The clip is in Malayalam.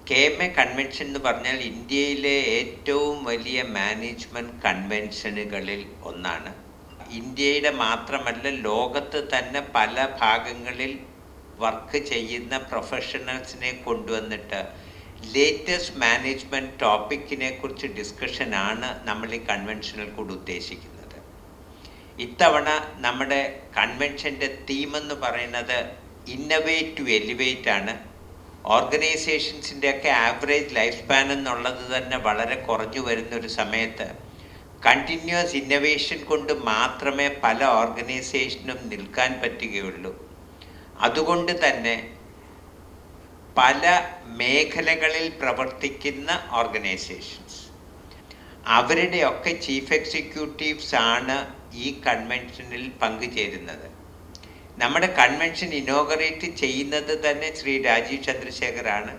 KMA കൺവെൻഷൻ എന്ന് പറഞ്ഞാൽ ഇന്ത്യയിലെ ഏറ്റവും വലിയ മാനേജ്മെൻറ്റ് കൺവെൻഷനുകളിൽ ഒന്നാണ്. ഇന്ത്യയുടെ മാത്രമല്ല, ലോകത്ത് തന്നെ പല ഭാഗങ്ങളിൽ വർക്ക് ചെയ്യുന്ന പ്രൊഫഷണൽസിനെ കൊണ്ടുവന്നിട്ട് ലേറ്റസ്റ്റ് മാനേജ്മെൻറ്റ് ടോപ്പിക്കിനെ കുറിച്ച് ഡിസ്കഷനാണ് നമ്മൾ ഈ കൺവെൻഷനിൽ കൂടി ഉദ്ദേശിക്കുന്നത്. ഇത്തവണ നമ്മുടെ കൺവെൻഷൻ്റെ തീമെന്ന് പറയുന്നത് ഇന്നവേറ്റ് ടു എലിവേറ്റ് ആണ്. ഓർഗനൈസേഷൻസിൻ്റെയൊക്കെ ആവറേജ് ലൈഫ് സ്പാൻ എന്നുള്ളത് തന്നെ വളരെ കുറഞ്ഞു വരുന്നൊരു സമയത്ത് കണ്ടിന്യൂസ് ഇന്നവേഷൻ കൊണ്ട് മാത്രമേ പല ഓർഗനൈസേഷനും നിൽക്കാൻ പറ്റുകയുള്ളൂ. അതുകൊണ്ട് തന്നെ പല മേഖലകളിൽ പ്രവർത്തിക്കുന്ന ഓർഗനൈസേഷൻസ് അവരുടെയൊക്കെ ചീഫ് എക്സിക്യൂട്ടീവ്സ് ആണ് ഈ കൺവെൻഷനിൽ പങ്കുചേരുന്നത്. നമ്മുടെ കൺവെൻഷൻ ഇനോഗ്രേറ്റ് ചെയ്യുന്നത് തന്നെ ശ്രീ രാജീവ് ചന്ദ്രശേഖറാണ്.